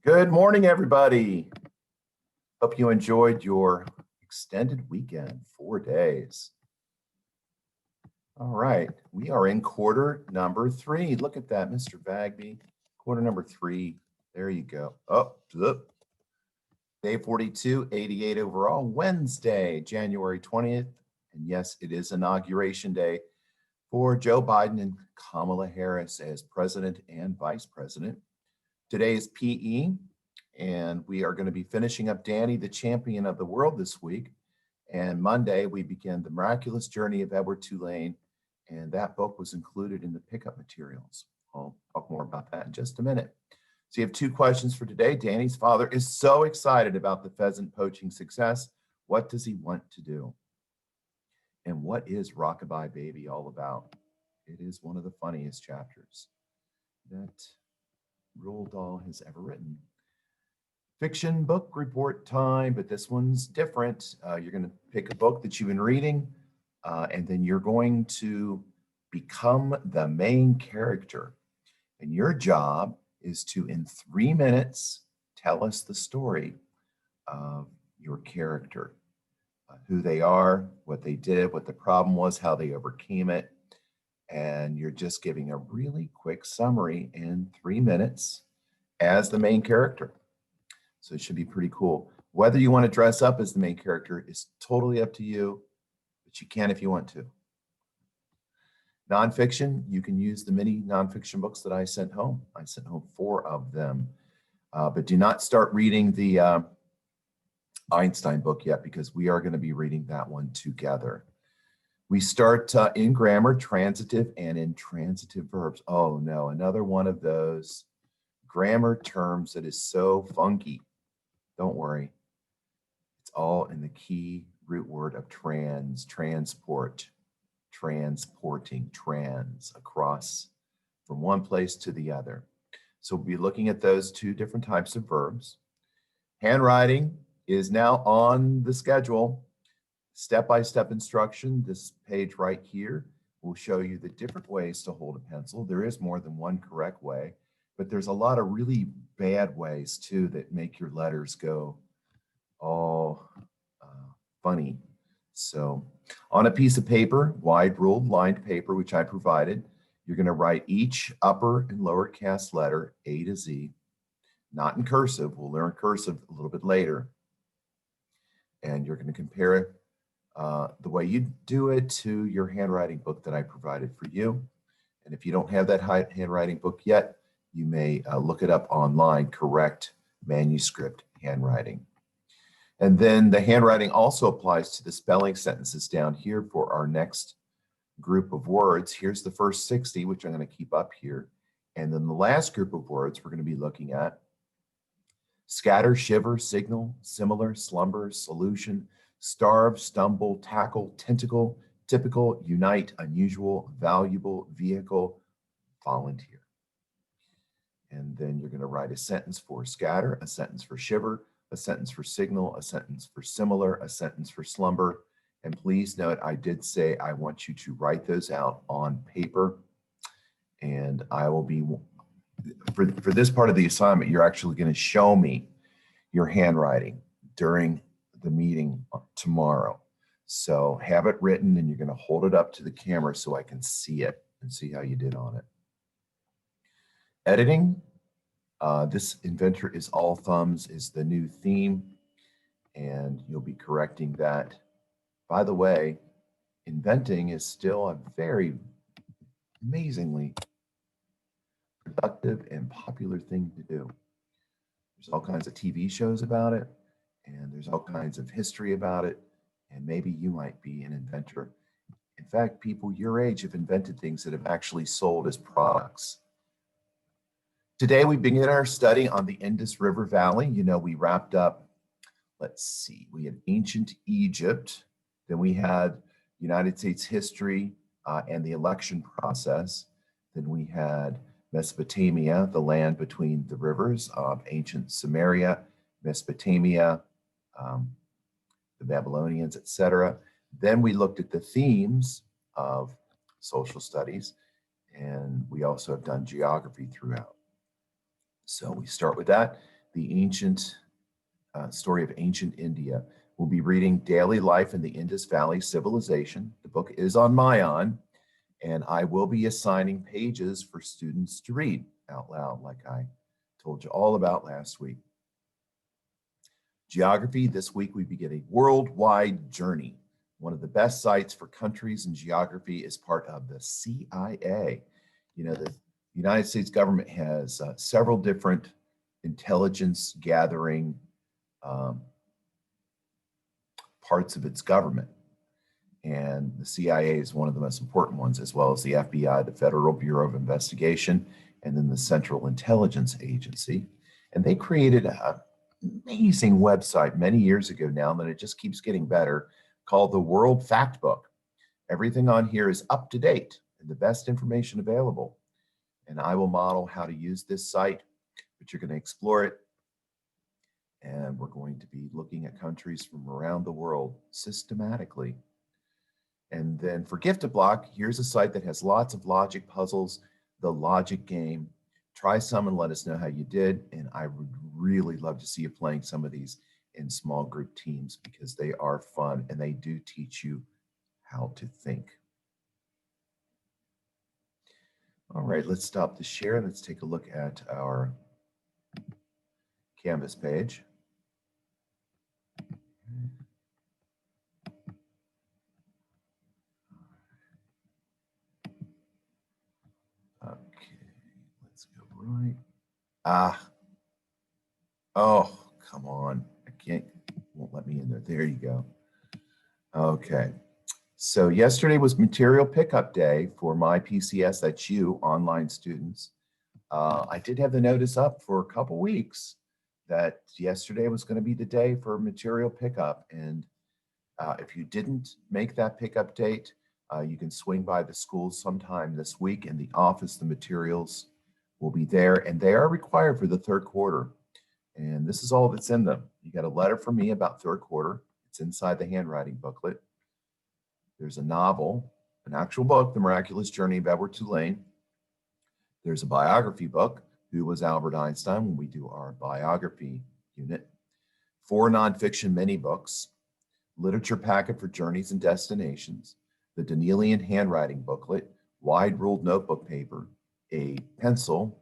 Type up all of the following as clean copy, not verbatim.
Good morning, everybody. Hope you enjoyed your extended weekend, 4 days. All right, we are in quarter number 3. Look at that, Mr. Bagby. Quarter number 3. There you go. Oh, look. Day 42, 88 overall, Wednesday, January 20th. And yes, it is Inauguration Day for Joe Biden and Kamala Harris as president and vice president. Today is PE, and we are going to be finishing up Danny, the champion of the world this week. And Monday, we begin The Miraculous Journey of Edward Tulane, and that book was included in the pickup materials. I'll talk more about that in just a minute. So you have 2 questions for today. Danny's father is so excited about the pheasant poaching success. What does he want to do? And what is Rockabye Baby all about? It is one of the funniest chapters that Roald Dahl has ever written. Fiction book report time, but this one's different. You're going to pick a book that you've been reading, and then you're going to become the main character. And your job is to, in 3 minutes, tell us the story of your character, who they are, what they did, what the problem was, how they overcame it. And you're just giving a really quick summary in 3 minutes as the main character. So it should be pretty cool. Whether you want to dress up as the main character is totally up to you, but you can if you want to. Nonfiction, you can use the mini nonfiction books that I sent home. I sent home 4 of them. But do not start reading the Einstein book yet, because we are going to be reading that one together. We start in grammar, transitive and intransitive verbs. Oh no, another one of those grammar terms that is so funky. Don't worry. It's all in the key root word of transport, transporting, across from one place to the other. So we'll be looking at those 2 different types of verbs. Handwriting is now on the schedule. Step-by-step instruction. This page right here will show you the different ways to hold a pencil. There is more than one correct way, but there's a lot of really bad ways too that make your letters go all funny. So on a piece of paper, wide ruled lined paper, which I provided, you're going to write each upper and lower cast letter A to Z, not in cursive. We'll learn cursive a little bit later. And you're going to compare the way you do it to your handwriting book that I provided for you. And if you don't have that handwriting book yet, you may look it up online, correct manuscript handwriting. And then the handwriting also applies to the spelling sentences down here for our next group of words. Here's the first 60, which I'm going to keep up here. And then the last group of words we're going to be looking at: scatter, shiver, signal, similar, slumber, solution, starve, stumble, tackle, tentacle, typical, unite, unusual, valuable, vehicle, volunteer. And then you're going to write a sentence for scatter, a sentence for shiver, a sentence for signal, a sentence for similar, a sentence for slumber. And please note, I did say I want you to write those out on paper. And I will be, for this part of the assignment, you're actually going to show me your handwriting during the meeting tomorrow. So have it written, and you're going to hold it up to the camera so I can see it and see how you did on it. Editing. This inventor is all thumbs is the new theme, and you'll be correcting that. By the way, inventing is still a very amazingly productive and popular thing to do. There's all kinds of TV shows about it, and there's all kinds of history about it, and maybe you might be an inventor. In fact, people your age have invented things that have actually sold as products. Today, we begin our study on the Indus River Valley. You know, we wrapped up, let's see, we had ancient Egypt, then we had United States history and the election process. Then we had Mesopotamia, the land between the rivers of ancient Samaria, Mesopotamia, the Babylonians, etc. Then we looked at the themes of social studies, and we also have done geography throughout. So we start with that. the ancient story of ancient India. We'll be reading Daily Life in the Indus Valley Civilization. The book is on Mayan, and I will be assigning pages for students to read out loud, like I told you all about last week. Geography, this week we begin a worldwide journey. One of the best sites for countries in geography is part of the CIA. You know, the United States government has several different intelligence gathering parts of its government. And the CIA is one of the most important ones, as well as the FBI, the Federal Bureau of Investigation, and then the Central Intelligence Agency. And they created an amazing website many years ago now, and it just keeps getting better, called the World Factbook. Everything on here is up to date and the best information available. And I will model how to use this site, but you're going to explore it. And we're going to be looking at countries from around the world systematically. And then for Gifted Block, here's a site that has lots of logic puzzles, the logic game. Try some and let us know how you did. And I would really love to see you playing some of these in small group teams because they are fun and they do teach you how to think. All right, let's stop the share. Let's take a look at our Canvas page. Okay, let's go right. Oh, come on. I can't, won't let me in there. There you go. Okay. So yesterday was material pickup day for my PCS, that's you, online students. I did have the notice up for a couple weeks that yesterday was going to be the day for material pickup. And if you didn't make that pickup date, you can swing by the school sometime this week in the office. The materials will be there and they are required for the third quarter. And this is all that's in them. You got a letter from me about third quarter. It's inside the handwriting booklet. There's a novel, an actual book, The Miraculous Journey of Edward Tulane. There's a biography book, Who Was Albert Einstein, when we do our biography unit. 4 nonfiction mini books, literature packet for journeys and destinations, the Danielian handwriting booklet, wide ruled notebook paper, a pencil,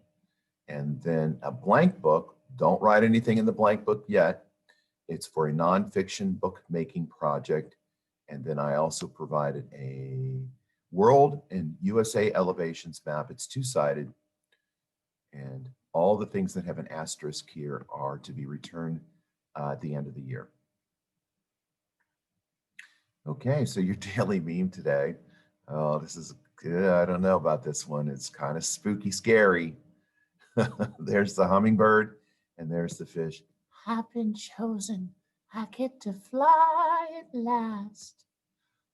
and then a blank book. Don't write anything in the blank book yet. It's for a nonfiction bookmaking project. And then I also provided a world and USA elevations map. It's 2-sided. And all the things that have an asterisk here are to be returned at the end of the year. Okay, so your daily meme today. Oh, this is good. I don't know about this one. It's kind of spooky, scary. There's the hummingbird and there's the fish. I've been chosen. I get to fly at last.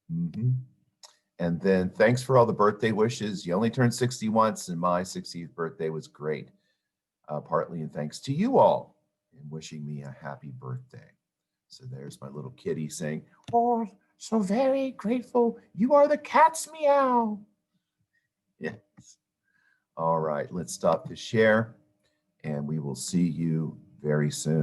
And then thanks for all the birthday wishes. You only turned 60 once, and my 60th birthday was great. Partly in thanks to you all in wishing me a happy birthday. So there's my little kitty saying, "Oh, so very grateful. You are the cat's meow." Yes. All right, let's stop the share, and we will see you very soon.